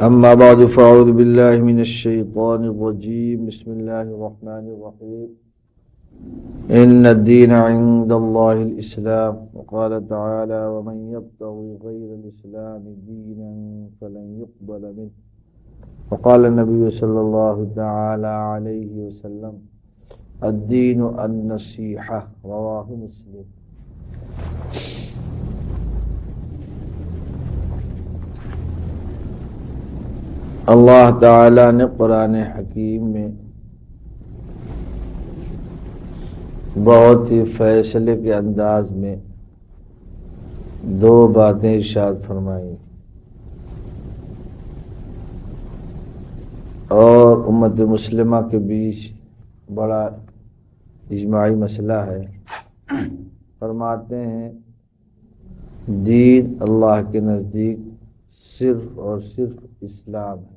أما بعد فأعوذ بالله من الشيطان الرجيم بسم الله الرحمن الرحيم إن الدين عند الله الإسلام وقال تعالى ومن يبتغي غير الإسلام دينا فلن يقبل منه وقال النبي صلى الله تعالى عليه وسلم الدين النصيحة رواه مسلم۔ اللہ تعالیٰ نے قرآن حکیم میں بہت ہی فیصلے کے انداز میں دو باتیں ارشاد فرمائیں اور امت مسلمہ کے بیچ بڑا اجماعی مسئلہ ہے۔ فرماتے ہیں دین اللہ کے نزدیک صرف اور صرف اسلام ہے،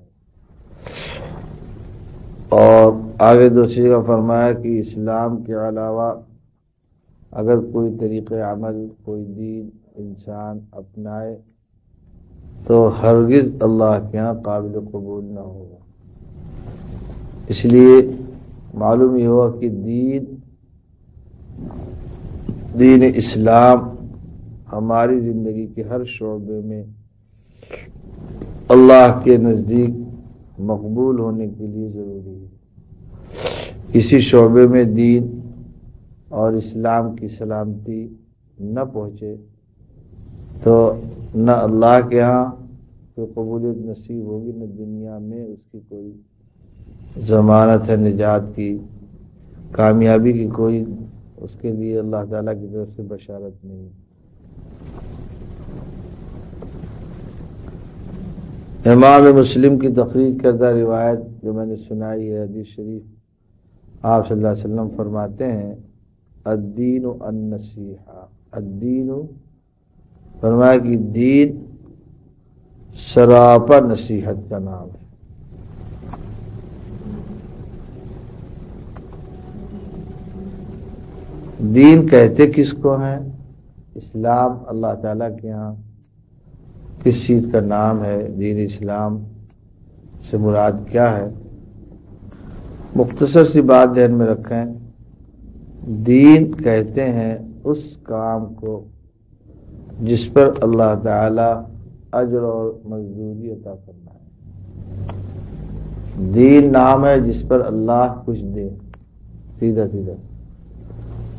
اور آگے دوسری کا فرمایا کہ اسلام کے علاوہ اگر کوئی طریقہ عمل کوئی دین انسان اپنائے تو ہرگز اللہ کے ہاں قابل قبول نہ ہوگا۔ اس لیے معلوم یہ ہوا کہ دین اسلام ہماری زندگی کے ہر شعبے میں اللہ کے نزدیک مقبول ہونے کے لیے ضروری ہے۔ کسی شعبے میں دین اور اسلام کی سلامتی نہ پہنچے تو نہ اللہ کے ہاں کوئی قبولیت نصیب ہوگی، نہ دنیا میں اس کی کوئی ضمانت ہے نجات کی، کامیابی کی کوئی اس کے لیے اللہ تعالیٰ کی طرف سے بشارت نہیں۔ امام مسلم کی تخریج کردہ روایت جو میں نے سنائی ہے حدیث شریف، آپ صلی اللہ علیہ وسلم فرماتے ہیں الدین النصیحہ، الدین فرمایا کہ دین سراپا نصیحت کا نام ہے۔ دین کہتے کس کو ہیں؟ اسلام اللہ تعالیٰ کے ہاں کس چیز کا نام ہے؟ دین اسلام سے مراد کیا ہے؟ مختصر سی بات ذہن میں رکھیں، دین کہتے ہیں اس کام کو جس پر اللہ تعالی اجر اور مزدوری عطا کرنا ہے۔ دین نام ہے جس پر اللہ کچھ دے، سیدھا سیدھا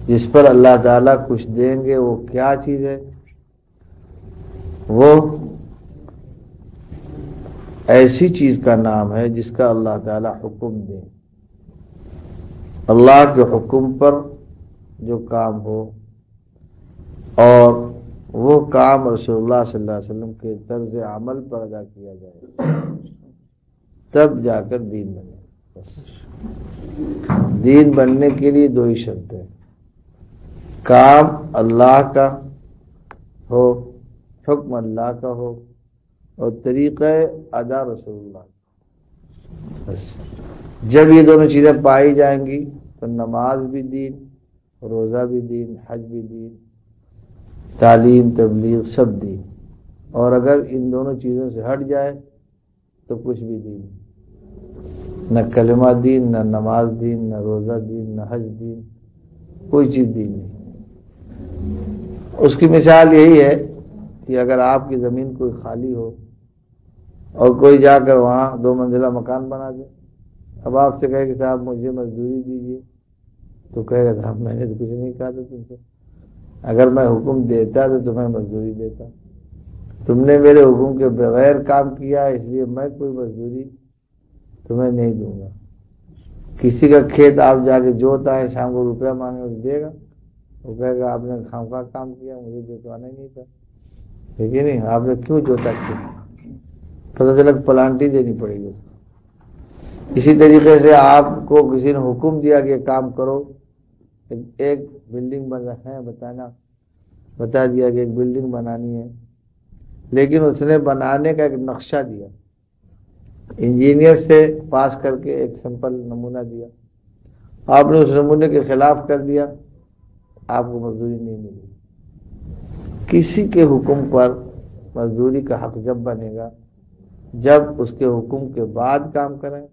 جس پر اللہ تعالی کچھ دیں گے۔ وہ کیا چیز ہے؟ وہ ایسی چیز کا نام ہے جس کا اللہ تعالی حکم دے، اللہ کے حکم پر جو کام ہو اور وہ کام رسول اللہ صلی اللہ علیہ وسلم کے طرز عمل پر ادا کیا جائے، تب جا کر دین بنے۔ دین بننے کے لیے دو ہی شرطیں، کام اللہ کا ہو، حکم اللہ کا ہو، اور طریقہ ادا رسول اللہ۔ بس جب یہ دونوں چیزیں پائی جائیں گی تو نماز بھی دین، روزہ بھی دین، حج بھی دین، تعلیم تبلیغ سب دین۔ اور اگر ان دونوں چیزوں سے ہٹ جائے تو کچھ بھی دین، نہ کلمہ دین، نہ نماز دین، نہ روزہ دین، نہ حج دین، کوئی چیز دین نہیں۔ اس کی مثال یہی ہے کہ اگر آپ کی زمین کوئی خالی ہو اور کوئی جا کر وہاں 2 منزلہ مکان بنا دے، اب آپ سے کہے کہ صاحب مجھے مزدوری دیجیے، تو کہے گا صاحب میں نے تو کچھ نہیں کہا تھا تم سے، اگر میں حکم دیتا تو تمہیں مزدوری دیتا، تم نے میرے حکم کے بغیر کام کیا اس لیے میں کوئی مزدوری تمہیں نہیں دوں گا۔ کسی کا کھیت آپ جا کے جوت آئے، شام کو روپیہ مانگے دے گا، وہ کہے گا آپ نے خواہ کام کیا، مجھے جوتوانا ہی نہیں تھا، ٹھیک ہے نہیں، آپ نے کیوں جوتا کیا؟ پتہ چلا پلانٹی دینی پڑے گی۔ اسی طریقے سے آپ کو کسی نے حکم دیا کہ کام کرو، ایک بلڈنگ بتا دیا کہ ایک بلڈنگ بنانی ہے، لیکن اس نے بنانے کا ایک نقشہ دیا، انجینئر سے پاس کر کے ایک سمپل نمونہ دیا، آپ نے اس نمونے کے خلاف کر دیا، آپ کو مزدوری نہیں ملی۔ کسی کے حکم پر مزدوری کا حق جب بنے گا جب اس کے حکم کے بعد کام کریں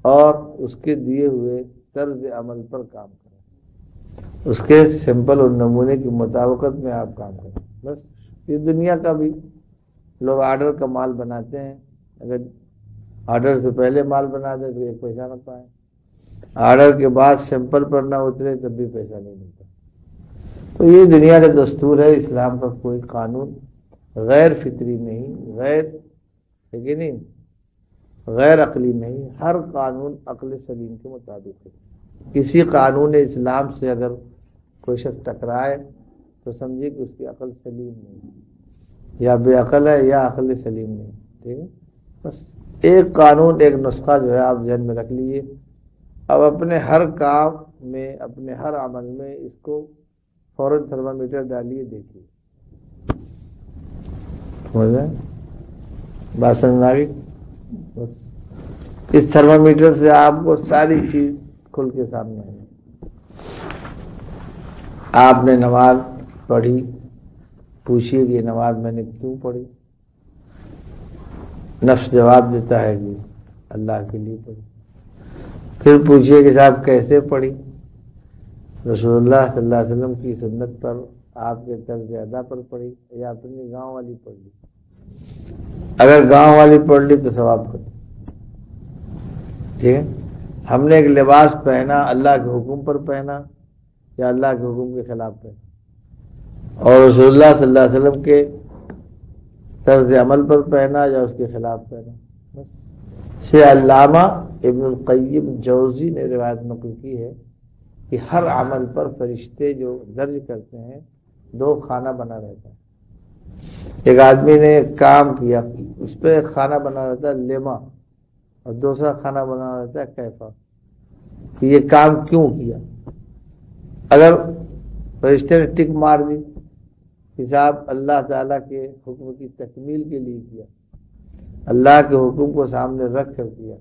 اور اس کے دیے ہوئے طرز عمل پر کام کریں، اس کے سمپل اور نمونے کی مطابقت میں آپ کام کریں. بس یہ دنیا کا بھی لوگ آرڈر کا مال بناتے ہیں، اگر آرڈر سے پہلے مال بنا دیں تو ایک پیسہ نہ پائیں، آرڈر کے بعد سیمپل پر نہ اترے تب بھی پیسہ نہیں ملتا. تو یہ دنیا کا دستور ہے. اسلام کا کوئی قانون غیر فطری نہیں، غیر ہے کہ نہیں، غیر عقلی نہیں. ہر قانون عقل سلیم کے مطابق ہے. کسی قانون اسلام سے اگر کوئی شخص ٹکرائے تو سمجھے کہ اس کی عقل سلیم نہیں، یا بے عقل ہے یا عقل سلیم نہیں. ٹھیک ہے، بس ایک قانون، ایک نسخہ جو ہے آپ ذہن میں رکھ لیجیے. اب اپنے ہر کام میں، اپنے ہر عمل میں اس کو فوراً تھرمامیٹر ڈالیے، دیکھیے. بات سمجھ آ گئی؟ اس تھرمامیٹر سے آپ کو ساری چیز کھل کے سامنے آئے. آپ نے نماز پڑھی، پوچھیے کہ یہ نماز میں نے کیوں پڑھی؟ نفس جواب دیتا ہے کہ اللہ کے لیے پڑھی. پھر پوچھیے کہ صاحب کیسے پڑھی؟ رسول اللہ صلی اللہ علیہ وسلم کی سنت پر، آپ کے طرز ادا پر پڑھی یا اپنی گاؤں والی پڑھ لی؟ اگر گاؤں والی پڑھ لی تو ثواب کرو. ٹھیک ہے، ہم نے ایک لباس پہنا، اللہ کے حکم پر پہنا یا اللہ کے حکم کے خلاف پہنا، اور رسول اللہ صلی اللہ علیہ وسلم کے طرز عمل پر پہنا یا اس کے خلاف پہنا. سے علامہ ابن القیم جوزی نے روایت نقل کی ہے کہ ہر عمل پر فرشتے جو درج کرتے ہیں 2 خانہ بنا رہتا ہے. ایک آدمی نے کام کیا، اس پہ ایک خانہ بنا رہتا ہے لما، اور دوسرا خانہ بنا رہتا ہے کیفا، کہ یہ کام کیوں کیا. اگر فرشتے نے ٹک مار دی، حساب اللہ تعالیٰ کے حکم کی تکمیل کے لیے کیا، اللہ کے حکم کو سامنے رکھ کر کیا،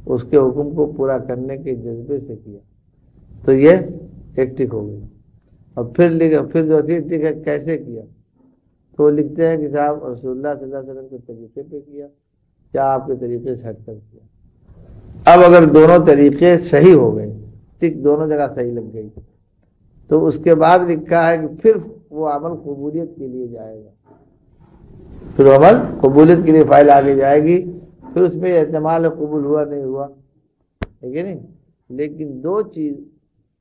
اس کے حکم کو پورا کرنے کے جذبے سے کیا، تو یہ ایک ٹک ہو گئی. اور پھر جو ٹک ہے کیسے کیا، تو وہ لکھتے ہیں کہ صاحب رسول اللہ صلی اللہ علیہ وسلم کے طریقے پہ کیا یا آپ کے طریقے سے ہٹ کر کیا. اب اگر دونوں طریقے صحیح ہو گئے، ٹک دونوں جگہ صحیح لگ گئی، تو اس کے بعد لکھا ہے کہ پھر وہ عمل قبولیت کے لیے جائے گا. پھر عمل قبولیت کے لیے فائل آگے جائے گی. پھر اس میں احتمال قبول ہوا نہیں ہوا، ٹھیک ہے نہیں، لیکن 2 چیز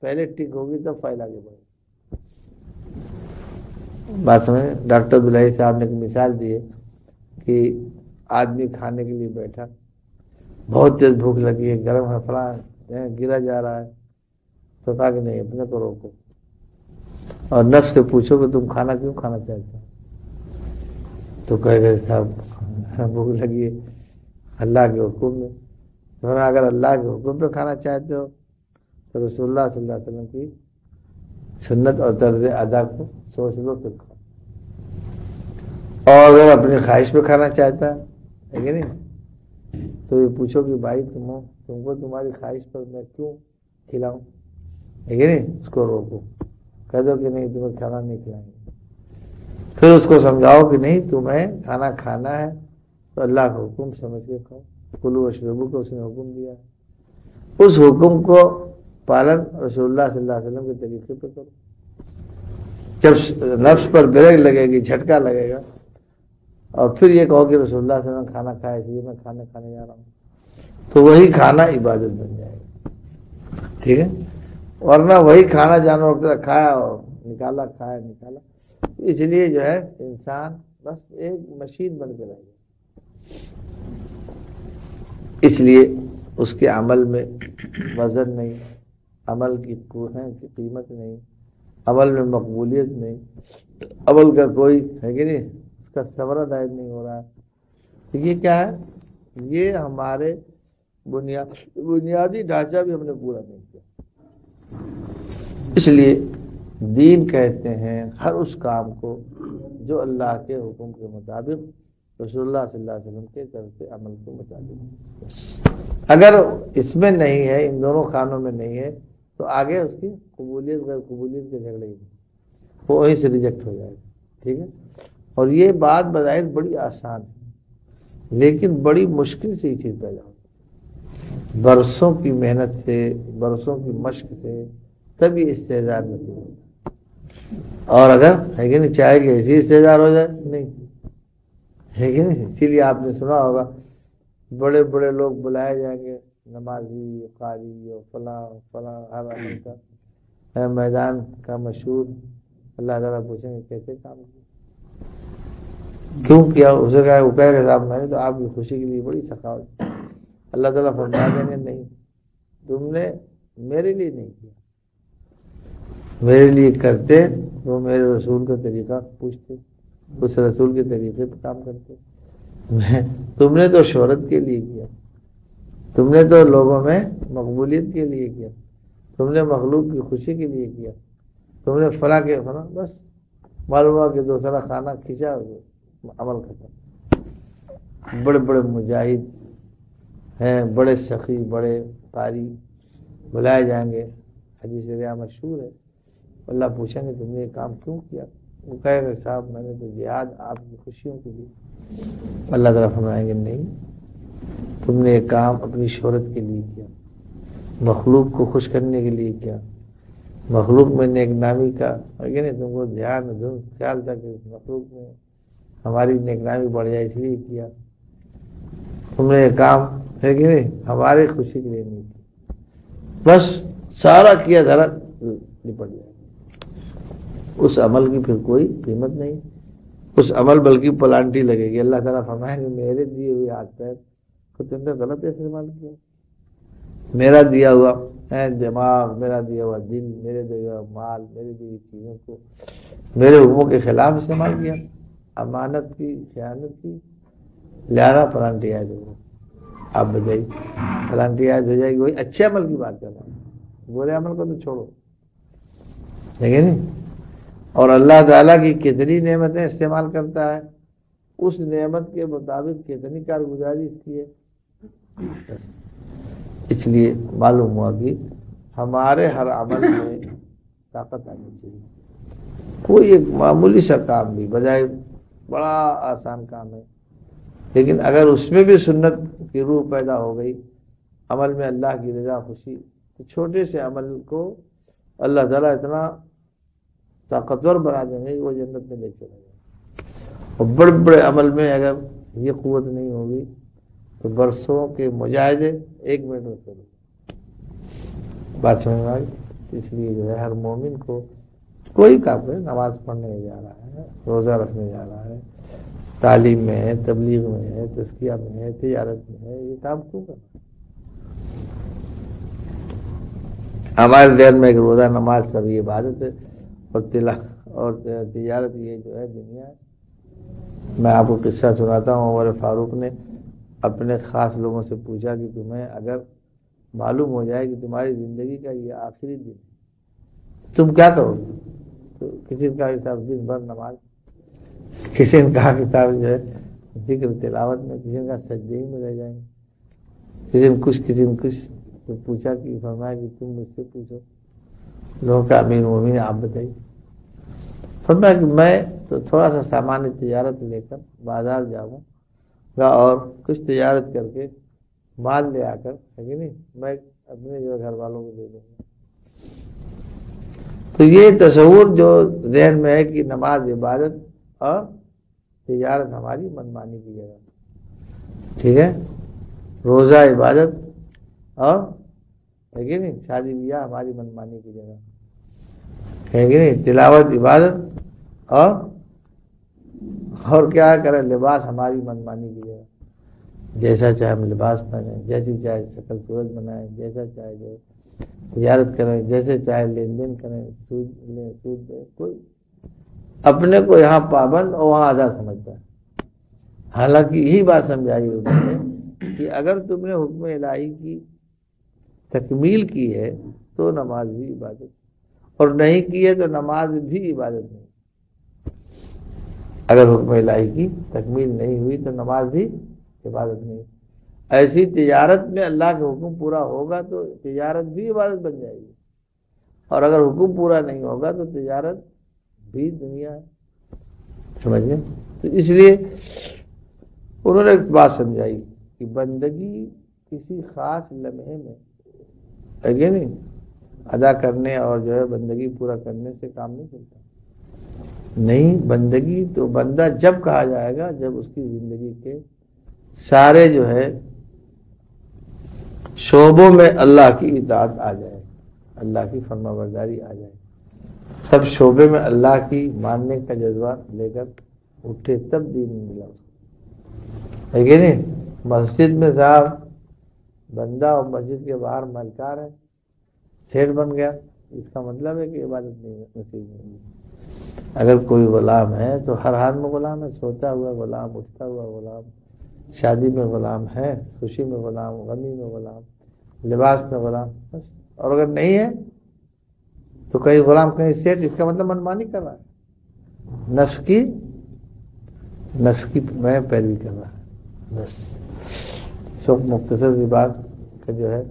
پہلے ٹک ہوگی تب فائل آگے بڑھے. بات سمجھ؟ ڈاکٹر عبداللہ صاحب نے ایک مثال دی ہے کہ آدمی کھانے کے لیے بیٹھا، بہت تیز بھوک لگی ہے، گرم ہے، فلاں گرا جا رہا ہے، تو کہا کہ نہیں، اپنے کو روکو اور نفس سے پوچھو کہ تم کھانا کیوں کھانا چاہتے ہو. تو کہہ گئے صاحب بھوک لگی ہے اللہ کے حکم میں. تو اگر اللہ کے حکم پہ کھانا چاہتے ہو تو رسول اللہ صلی اللہ علیہ وسلم کی سنت اور طرز ادا کو سوچ لو پھر کھاؤ. اور اگر اپنی خواہش پہ کھانا چاہتا ہے کہ نہیں، تو یہ پوچھو کہ بھائی تم کو تمہاری خواہش پر میں کیوں کھلاؤں، ہے کہ نہیں، اس کو روکو، کہہ دو کہ نہیں تمہیں کھانا نہیں کھلائیں گے. پھر اس کو سمجھاؤ کہ نہیں، تمہیں کھانا کھانا ہے تو اللہ کا حکم سمجھ کے کھاؤ. کلوا واشربوا کو اس نے حکم دیا، اس حکم کو پالن رسول اللہ صلی اللہ علیہ وسلم کے طریقے پہ کرو. جب نفس پر بریک لگے گی، جھٹکا لگے گا، اور پھر یہ کہو کہ رسول اللہ صلی اللہ علیہ وسلم کھانا کھایا اس لیے میں کھانا کھانے جا رہا ہوں، تو وہی کھانا عبادت بن جائے گا. ٹھیک ہے، ورنہ وہی کھانا جانور کی طرح کھایا اور نکالا، کھایا نکالا. اس لیے جو ہے انسان بس ایک مشین بن کے رہ گیا. اس لیے اس کے عمل میں وزن نہیں، عمل کی قیمت نہیں، عمل میں مقبولیت نہیں، عمل کا کوئی ہے کہ نہیں، اس کا ثمرہ دائر نہیں ہو رہا ہے. تو یہ کیا ہے، یہ ہمارے بنیادی ڈھانچہ بھی ہم نے پورا نہیں کیا. اس لیے دین کہتے ہیں ہر اس کام کو جو اللہ کے حکم کے مطابق، رسول اللہ صلی اللہ علیہ وسلم کے طرف سے عمل کے مطابق. اگر اس میں نہیں ہے، ان دونوں خانوں میں نہیں ہے، تو آگے اس کی قبولیت غیر قبولیت کے جھگڑے ہی وہ وہیں سے ریجیکٹ ہو جائے گا. ٹھیک ہے، اور یہ بات بظاہر بڑی آسان ہے، لیکن بڑی مشکل سے یہ چیز پیدا ہوتی، برسوں کی محنت سے، برسوں کی مشق سے تب یہ استعداد نصیب ہوتا ہے۔ اور اگر ہے کہ نہیں چاہے کہ ایسی استعداد ہو جائے، نہیں ہے کہ نہیں۔ اسی لیے آپ نے سنا ہوگا بڑے بڑے لوگ بلائے جائیں گے، نمازی، قاری اور فلاں فلاں ہر عمل کا میدان کا مشہور، اللہ تعالیٰ پوچھیں گے کیسے کام کیا، کیوں کیا؟ اسے کہا وہ کہے گا صاحب میں نے تو آپ کی خوشی کے لیے بڑی سخاوت، اللہ تعالیٰ فرما دیں گے نہیں، تم نے میرے لیے نہیں کیا، میرے لیے کرتے وہ میرے رسول کا طریقہ پوچھتے، اس رسول کے طریقے پہ کام کرتے، تم نے تو شہرت کے لیے کیا، تم نے تو لوگوں میں مقبولیت کے لیے کیا، تم نے مخلوق کی خوشی کے لیے کیا، تم نے فلاں کے فلاں، بس معلوم ہوا کہ دوسرا کھانا کھینچا عمل ختم۔ بڑے بڑے مجاہد ہیں، بڑے سخی، بڑے قاری بلائے جائیں گے، حدیث ریا مشہور ہے، اللہ پوچھیں گے تم نے یہ کام کیوں کیا؟ وہ کہے گا صاحب میں نے تو جہاد آپ کی خوشیوں کے لیے، اللہ تعالیٰ فرمائیں گے نہیں، تم نے یہ کام اپنی شہرت کے لیے کیا، مخلوق کو خوش کرنے کے لیے کیا، مخلوق میں نیک نامی کا ہے نہیں، تم کو دھیان خیال تھا کہ مخلوق میں ہماری نیک نامی بڑھ جائے اس لیے کیا، تم نے یہ کام ہے کہ نہیں ہماری خوشی کے لیے نہیں کیا، بس سارا کیا دھرا لپٹ جائے، اس عمل کی پھر کوئی قیمت نہیں، اس عمل بلکہ پلانٹی لگے گی۔ اللہ تعالیٰ فرمائیں گے میرے دیے ہوئے ہاتھ پیر کو تم نے غلط استعمال کیا، میرا دیا ہوا دماغ، میرا دیا ہوا دل، میرے دیا ہوا مال، میرے دی ہوئی چیزوں کو میرے حکموں کے خلاف استعمال کیا، امانت کی خیانت کی، لہذا پلانٹی عائد ہو۔ آپ بتائیے پلانٹی عائد ہو جائے گی، وہی اچھے عمل کی بات کر رہا ہوں، برے عمل کو تو چھوڑو، دیکھیں نہیں۔ اور اللہ تعالیٰ کی کتنی نعمتیں استعمال کرتا ہے، اس نعمت کے مطابق کتنی کارگزاری اس کی ہے، اس لیے معلوم ہوا کہ ہمارے ہر عمل میں طاقت آنی چاہیے۔ کوئی ایک معمولی سا کام بھی بجائے بڑا آسان کام ہے، لیکن اگر اس میں بھی سنت کی روح پیدا ہو گئی، عمل میں اللہ کی رضا خوشی، تو چھوٹے سے عمل کو اللہ تعالیٰ اتنا طاقتور بنا دیں گے کہ وہ جنت میں لے چلے جائیں۔ اور بڑے بڑے عمل میں اگر یہ قوت نہیں ہوگی تو برسوں کے مجاہدے ایک منٹ میں کرو۔ بات سمجھ میں آئی؟ اس لیے جو ہے ہر مومن کو کوئی کام کرے، نماز پڑھنے جا رہا ہے، روزہ رکھنے جا رہا ہے، تعلیم میں ہے، تبلیغ میں ہے، تزکیہ میں ہے، تجارت میں ہے، یہ کام کیوں کرنا؟ ہمارے ذہن میں ایک روزہ نماز سب یہ عبادت ہے، اور تجارت یہ جو ہے دنیا ہے۔ میں آپ کو قصہ سناتا ہوں، عمر فاروق نے اپنے خاص لوگوں سے پوچھا کہ تمہیں اگر معلوم ہو جائے کہ تمہاری زندگی کا یہ آخری دن تم کیا کرو گے؟ تو کسی نے کہا صاحب دن بھر نماز، کسی نے کہا کہ صاحب جو ہے ذکر تلاوت میں، کسی نے کہا سجدے ہی میں رہ جائیں گے، کسی نے کچھ تو پوچھا کہ فرمایا کہ تم مجھ سے پوچھو، لوگوں کا امیر مومن آپ بتائیے۔ فرمایا کہ میں تو تھوڑا سا سامان تجارت لے کر بازار جاؤں گا اور کچھ تجارت کر کے مال لے آ کر ہے کہ نہیں میں اپنے جو گھر والوں کو دے دوں گا۔ تو یہ تصور جو ذہن میں ہے کہ نماز عبادت اور تجارت ہماری منمانی کی جگہ، ٹھیک ہے، روزہ عبادت اور ہے کہ نہیں شادی بیاہ ہماری منمانی کی جگہ ہے کہ نہیں، تلاوت عبادت اور کیا کریں لباس ہماری منمانی کی جگہ، جیسا چاہے ہم لباس پہنیں، جیسی چاہے شکل صورت بنائیں، جیسا چاہے جو تجارت کریں، جیسے چاہے لین دین کریں، سود لیں سود دیں، کوئی اپنے کو یہاں پابند اور وہاں آزاد سمجھتا ہے۔ حالانکہ یہی بات سمجھائی انہوں نے کہ اگر تم نے حکم الہی کی تکمیل کی ہے تو نماز بھی عبادت، اور نہیں کی ہے تو نماز بھی عبادت نہیں۔ اگر حکم الہی کی تکمیل نہیں ہوئی تو نماز بھی عبادت نہیں۔ ایسی تجارت میں اللہ کا حکم پورا ہوگا تو تجارت بھی عبادت بن جائے گی، اور اگر حکم پورا نہیں ہوگا تو تجارت بھی دنیا ہے، سمجھ گئے؟ تو اس لیے انہوں نے ایک بات سمجھائی کہ بندگی کسی خاص لمحے میں ہے نہیں ادا کرنے اور جو ہے بندگی پورا کرنے سے کام نہیں چلتا. نہیں، بندگی تو بندہ جب کہا جائے گا جب اس کی زندگی کے سارے جو ہے شعبوں میں اللہ کی اطاعت آ جائے، اللہ کی فرما برداری آ جائے، سب شعبے میں اللہ کی ماننے کا جذبہ لے کر اٹھے، تب دین ملا اس کو. ہے کہ نہیں؟ مسجد میں صاحب بندہ اور مسجد کے باہر مالکار ہے، سیٹ بن گیا، اس کا مطلب ہے کہ عبادت نہیں نصیب نہیں ہوگی. اگر کوئی غلام ہے تو ہر حال میں غلام ہے، سوتا ہوا غلام، اٹھتا ہوا غلام، شادی میں غلام ہے، خوشی میں غلام، غمی میں غلام، لباس میں غلام بس. اور اگر نہیں ہے تو کہیں غلام کہیں سیٹ، اس کا مطلب منمانی کر رہا ہے، نفس کی میں پیروی کر رہا ہے بس. سب مختصر سی بات کا جو ہے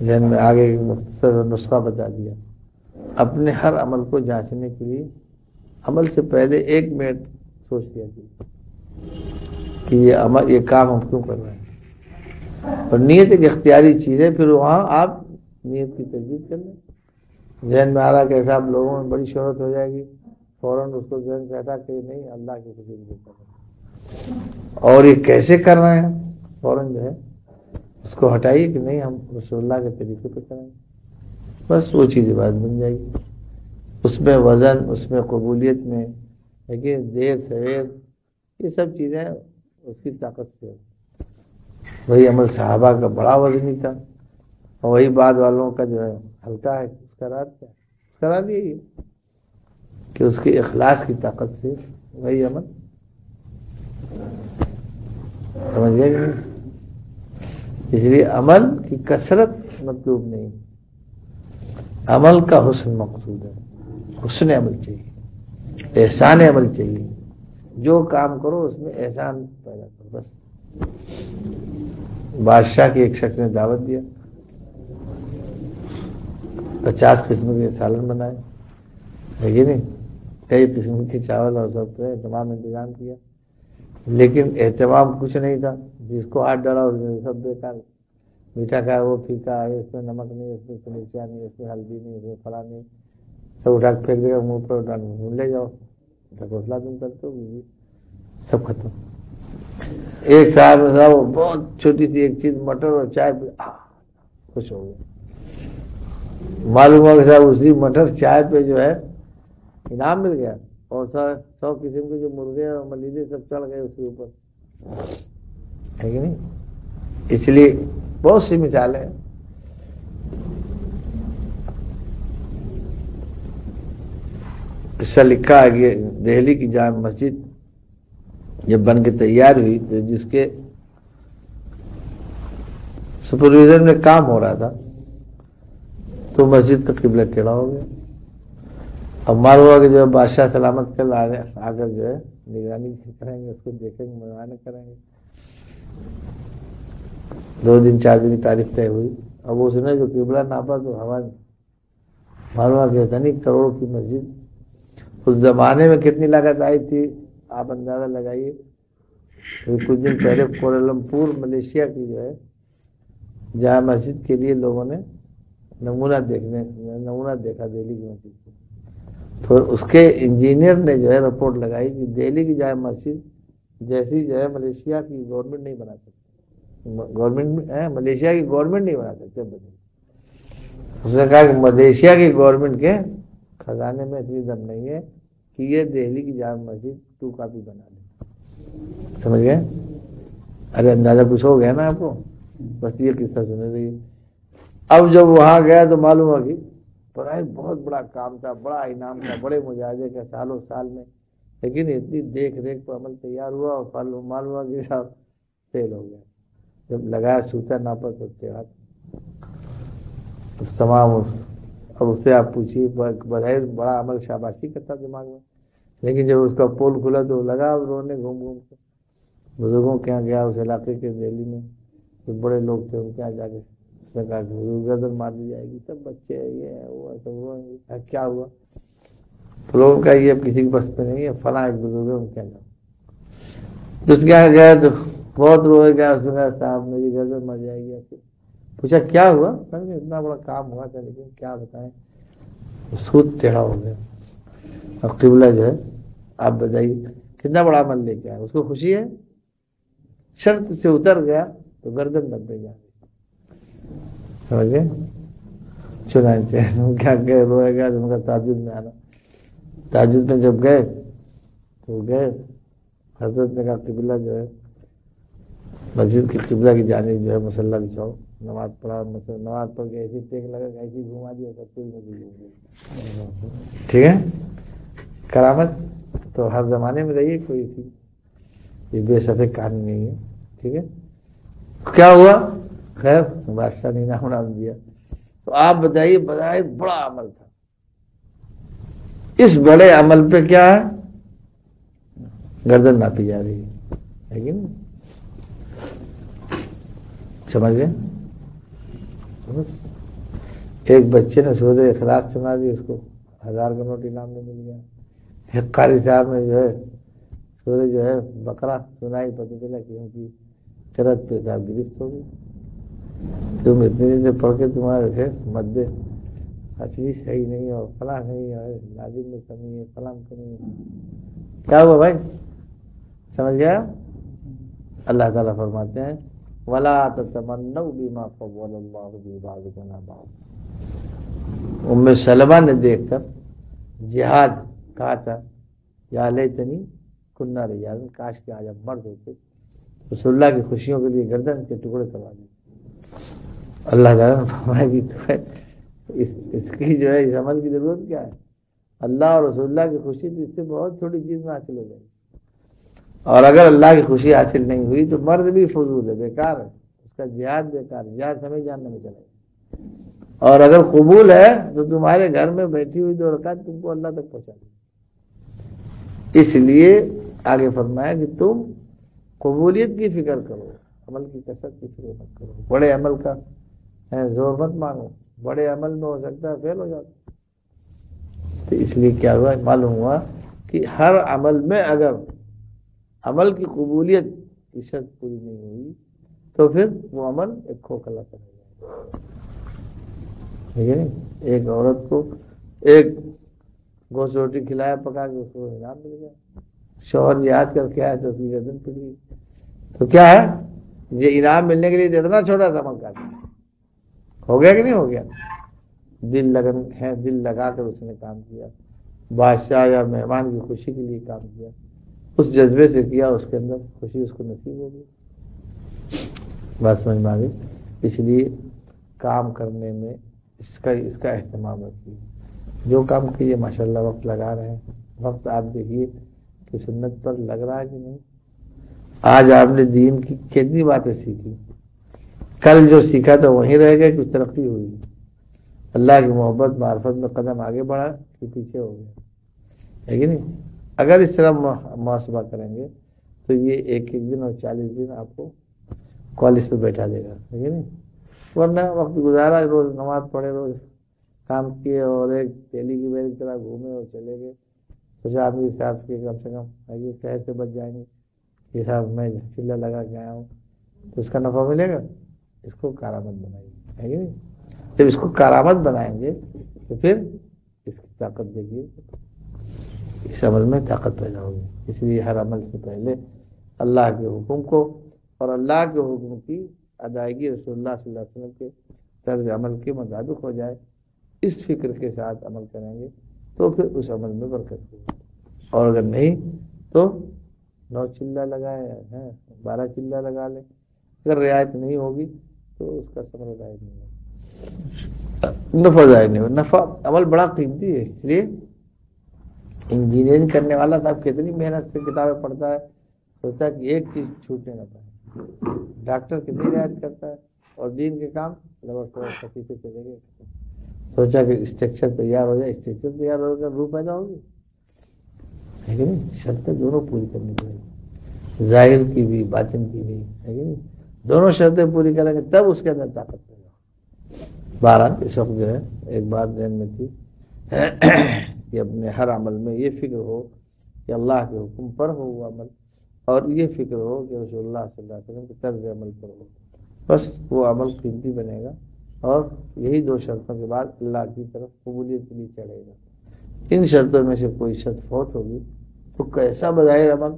ذہن میں آگے مختصر نسخہ بتا دیا. اپنے ہر عمل کو جانچنے کے لیے عمل سے پہلے 1 منٹ سوچ لیا کہ یہ کام ہم کیوں کر رہے ہیں. اور نیت ایک اختیاری چیز ہے، پھر وہاں آپ نیت کی تجدید کر لیں. ذہن میں آ رہا کہ صاحب لوگوں میں بڑی شہرت ہو جائے گی، فوراً اس کو ذہن سے ہٹا کہ نہیں، اللہ کی خوشی کے لیے کر رہے ہیں. اور یہ کیسے کر رہے ہیں، فوراً جو ہے اس کو ہٹائیے کہ نہیں، ہم رسول اللہ کے طریقے پہ کریں گے. بس وہ چیز بات بن جائے گی. اس میں وزن، اس میں قبولیت میں لیکن دیر سویر یہ سب چیزیں اس کی طاقت سے. وہی عمل صحابہ کا بڑا وزنی تھا اور وہی بعد والوں کا جو ہے ہلکا ہے. اس کا راز کیا ہے؟ اس کا راز یہی ہے کہ اس کے اخلاص کی طاقت سے وہی عمل سمجھ گئے کہ نہیں. اس لیے عمل کی کثرت مطلوب نہیں، عمل کا حسن مقصود ہے. حسن عمل چاہیے، احسان عمل چاہیے. جو کام کرو اس میں احسان پیدا کرو بس. بادشاہ کی ایک شخص نے دعوت دیا، 50 قسم کے سالن بنائے، لیکن کئی قسم کے چاول اور سب کا تمام انتظام کیا، لیکن اہتمام کچھ نہیں تھا. جس کو ہاتھ ڈالا اس میں سب بیکار، میٹھا کھایا وہ پھیکا ہے، اس میں نمک نہیں، اس میں مرچا نہیں، اس میں ہلدی نہیں، اس میں فلاں نہیں، سب اٹھا کے پھینک دے گا منہ پر، اٹھا کے لے جاؤ، گھونسلہ تم کرتے ہو، سب ختم. ایک صاحب وہ بہت چھوٹی سی ایک چیز مٹر اور چائے پہ خوش ہو گیا. معلوم ہوا کہ صاحب اسی مٹر چائے پہ جو ہے انعام مل گیا، اور 100 قسم کے جو مرغے اور ملیدے سب چڑھ گئے اس کے اوپر. ہے کہ نہیں؟ اس لیے بہت سی مثالیں ہیں. قصہ لکھا ہے کہ دہلی کی جامع مسجد جب بن کے تیار ہوئی تو جس کے سپرویژن میں کام ہو رہا تھا تو مسجد کا قبلہ ٹیڑھا ہو گیا. اب معلوم ہوا کہ جو بادشاہ سلامت کل آ کر جو ہے نگرانی کریں گے، اس کو دیکھیں گے، منوانے کریں گے. 2 دن 4 دن کی تاریخ طے ہوئی. اب اس نے جو قبلہ ناپا تو ہوا معلوم ہوا کہ اتنی کروڑ کی مسجد. اس زمانے میں کتنی لاگت آئی تھی آپ اندازہ لگائیے. کچھ دن پہلے کوالالمپور ملیشیا کی جو ہے جامع مسجد کے لیے لوگوں نے نمونہ دیکھا دہلی کی مسجد کو. تو اس کے انجینئر نے جو ہے رپورٹ لگائی کہ دہلی کی جامع مسجد جیسی جو ہے ملیشیا کی گورنمنٹ نہیں بنا سکتی. ملیشیا کی گورنمنٹ نہیں بنا سکتے. اس نے کہا کہ ملیشیا کی گورنمنٹ کے خزانے میں اتنی دم نہیں ہے کہ یہ دہلی کی جامع مسجد 2 کاپی بنا لے. سمجھ گئے؟ ارے اندازہ کچھ ہو گیا نا آپ کو. بس یہ قصہ سنے رہی. اب جب وہاں گیا تو معلوم ہوا کہ بہت بڑا کام تھا، بڑا انعام تھا، بڑے مجاہدے کا سالوں سال میں، لیکن اتنی دیکھ ریکھ پر عمل تیار ہوا اور معلوم ہوا کہ صاحب فیل ہو گیا. جب لگایا سوتا ناپا تو تیار تمام. اب اس سے آپ پوچھیے بظاہر بڑا عمل شاباشی کا تھا دماغ میں، لیکن جب اس کا پول کھلا تو لگا رونے گھوم گھوم کے. بزرگوں کے یہاں گیا اس علاقے کے دہلی میں، جو بڑے لوگ تھے ان کے یہاں جا کے اس نے کہا کہ حضور گردن مار دی جائے گی، سب بچے یہ ہے وہ سب وہ. کیا ہوا؟ تو لوگوں کا یہ اب کسی کے بس پہ نہیں ہے، فلاں ایک بزرگ ہے ان کے یہاں. تو اس کے یہاں گئے تو بہت روئے گیا، اس نے کہا صاحب میری گردن مر جائے گی. پوچھا کیا ہوا؟ اتنا بڑا کام ہوا تھا لیکن کیا بتائیں، سود ٹیڑھا ہو گیا. اب قبلہ جو ہے آپ بتائیے کتنا بڑا عمل لے کے آئے، اس کو خوشی ہے؟ شرط سے اتر گیا تو گردن دب پہ جا گئی. سمجھ گئے؟ چنانچہ کیا کہ روئے گا، ان کا تہجد میں آنا. تہجد میں جب گئے تو گئے، حضرت نے کہا قبلہ جو ہے مسجد کی قبلہ کی جانب جو ہے مصلی بچھاؤ. نماز پڑھا، نماز پڑھ کے ایسی ٹیک لگا کہ ایسی گھما دیا سب کچھ میں بھی گھوم گیا. ٹھیک ہے، کرامت تو ہر زمانے میں رہی ہے، کوئی تھی یہ بے سفید کہانی نہیں ہے. ٹھیک ہے، کیا ہوا؟ خیر بادشاہ نے انعام دیا. تو آپ بتائیے بڑا عمل تھا، اس بڑے عمل پہ کیا ہے؟ گردن ناپی جا رہی ہے کہ نہیں؟ سمجھ گئے؟ ایک بچے نے سورہ اخلاص سنا دی، اس کو 1000 کا نوٹ انعام میں مل گیا. ایک قاری صاحب نے جو ہے سورہ جو ہے بقرہ سنائی، پتہ چلا کہ ان کی قرأت پہ صاحب گرفت ہو گئی. تم اتنی دن پڑھ کے تمہارے مد اصلی صحیح نہیں ہے، اور فلاں نہیں ہے، لازم میں کمی ہے، فلاں کمی ہے. کیا ہوا بھائی؟ سمجھ گیا؟ اللہ تعالیٰ فرماتے ہیں وَلَا تَتَمَنَّوْا بِمَا فَضَّلَ اللَّهُ بِهِ بَعْضَكُمْ عَلَىٰ بَعْضٍ. ام سلمہ نے دیکھ کر جہاد کہا تھا، یا لیتنی کننا رجالا، کاش کہ آج ہم مرد ہوتے، رسول اللہ کی خوشیوں کے لیے گردن کے ٹکڑے کروا دیتے. اللہ تعالیٰ نے فرمایا کہ اس کی جو ہے اس عمل کی ضرورت کیا ہے؟ اللہ اور رسول اللہ کی خوشی تو اس سے بہت تھوڑی چیز میں حاصل ہو جائے گی. اور اگر اللہ کی خوشی حاصل نہیں ہوئی تو مرد بھی فضول ہے، بیکار ہے، اس کا جہاد بیکار ہے، جہاد سمجھ جاننے میں چلے گا. اور اگر قبول ہے تو تمہارے گھر میں بیٹھی ہوئی 2 رکعت تم کو اللہ تک پہنچا دے. اس لیے آگے فرمایا کہ تم قبولیت کی فکر کرو، عمل کی کثرت کی فکر مت کرو. بڑے عمل کا زور مت مانگو، بڑے عمل میں ہو سکتا ہے فیل ہو جاتا. تو اس لیے کیا ہوا، معلوم ہوا کہ ہر عمل میں اگر عمل کی قبولیت کی شرط پوری نہیں ہوئی تو پھر وہ عمل ایک کھوکھلا سا رہ جائے گا. ٹھیک ہے؟ ایک عورت کو ایک گوشت روٹی کھلایا پکا کے، اس کو انعام مل گیا. شوہر یاد کر کے آیا تو اس کی گردن پٹ گئی. تو کیا ہے، یہ انعام ملنے کے لیے اتنا چھوٹا سا عمل کر ہو گیا کہ نہیں ہو گیا؟ دل لگا کر اس نے کام کیا، بادشاہ یا مہمان کی خوشی کے لیے کام کیا، اس جذبے سے کیا، اس کے اندر خوشی اس کو نصیب ہو گئی. بات سمجھ میں آ گئی؟ اس لیے کام کرنے میں اس کا اہتمام رکھیے. جو کام کیجیے ماشاءاللہ وقت لگا رہے ہیں، وقت آپ دیکھیے کہ سنت پر لگ رہا ہے کہ نہیں. آج آپ نے دین کی کتنی باتیں سیکھی، کل جو سیکھا تھا وہیں رہ گئے، کچھ ترقی ہوئی. اللہ کی محبت معرفت میں قدم آگے بڑھا کہ پیچھے ہو گیا ہے کہ نہیں؟ اگر اس طرح محاسبہ کریں گے تو یہ ایک دن اور 40 دن آپ کو کالج پہ بیٹھا دے گا ہے کہ نہیں. ورنہ وقت گزارا، روز نماز پڑھے، روز کام کیے، اور ایک تیلی کی بیل کی طرح گھومے اور چلے گئے. سوچا آپ کے حساب سے کم یہ شہر سے بچ جائیں گے، یہ صاحب میں چلہ لگا کے آیا ہوں، تو اس کا نفع ملے گا. اس کو کارآمد بنائیے ہے کہ نہیں. جب اس کو کارآمد بنائیں گے تو پھر اس کی طاقت دیکھیے، اس عمل میں طاقت پیدا ہوگی. اس لیے ہر عمل سے پہلے اللہ کے حکم کو اور اللہ کے حکم کی ادائیگی رسول اللہ صلی اللہ علیہ وسلم کے طرز عمل کے مطابق ہو جائے، اس فکر کے ساتھ عمل کریں گے تو پھر اس عمل میں برکت ہوگی. اور اگر نہیں تو 9 چلہ لگائے ہیں، 12 چلہ لگا لیں، اگر رعایت نہیں ہوگی تو اس کا ثمر ظاہر نہیں ہوگا، نفع ظاہر نہیں ہوگا. نفع عمل بڑا قیمتی ہے. اس لیے انجینئرنگ کرنے والا صاحب کتنی محنت سے کتابیں پڑھتا ہے، سوچتا ہے کہ ایک چیز چھوٹنے نہ پائے. ڈاکٹر کتنی رعایت کرتا ہے، اور دین کے کام سے چلے گئے. سوچا کہ اسٹرکچر تیار ہو جائے، اسٹرکچر تیار ہو کر روح پیدا ہوگی ہے کہ نہیں. شرطیں دونوں پوری کرنی چاہیے، ظاہر کی بھی باطن کی بھی ہے کہ نہیں. دونوں شرطیں پوری کریں گے تب اس کے اندر طاقت پیدا ہوگی. بہرحال اس وقت جو ہے ایک بات ذہن میں تھی کہ اپنے ہر عمل میں یہ فکر ہو کہ اللہ کے حکم پر ہو وہ عمل، اور یہ فکر ہو کہ رسول اللہ صلی اللہ علیہ وسلم کے طرز عمل پر ہو، بس وہ عمل قیمتی بنے گا، اور یہی دو شرطوں کے بعد اللہ کی طرف قبولیت کے لیے چڑھے گا۔ ان شرطوں میں سے کوئی شرط فوت ہوگی تو کیسا بظاہر عمل،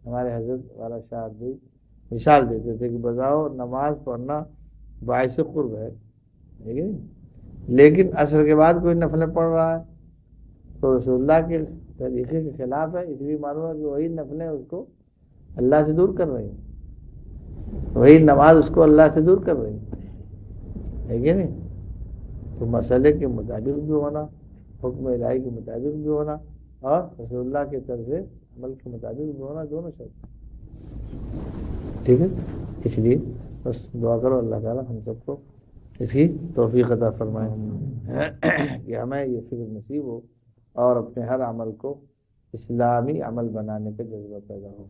ہمارے حضرت والا شاہ عبدی مثال دیتے تھے کہ بتاؤ نماز پڑھنا باعث قرب ہے، ٹھیک ہے، لیکن عصر کے بعد کوئی نفلیں پڑھ رہا ہے تو رسول اللہ کے طریقے کے خلاف ہے، اس لیے معلوم ہے کہ وہی نفلیں اس کو اللہ سے دور کر رہی ہیں، وہی نماز اس کو اللہ سے دور کر رہی ہے کہ نہیں؟ تو مسئلے کے مطابق بھی ہونا، حکم الہی کے مطابق بھی ہونا، اور رسول اللہ کے طرز عمل کے مطابق بھی ہونا، دونوں شرط، ٹھیک ہے۔ اس لیے بس دعا کرو اللہ تعالیٰ ہم سب کو اس کی توفیق عطا فرمائے کہ ہمیں یہ فکر نصیب ہو اور اپنے ہر عمل کو اسلامی عمل بنانے کا جذبہ پیدا ہو،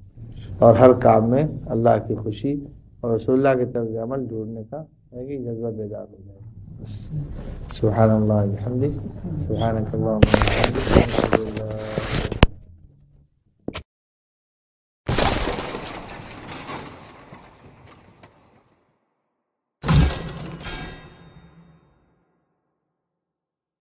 اور ہر کام میں اللہ کی خوشی اور رسول اللہ کے طرز عمل جوڑنے کا جذبہ بیدار ہو جائے۔ سبحان اللہ وبحمدہ، سبحانک اللہم وبحمدک،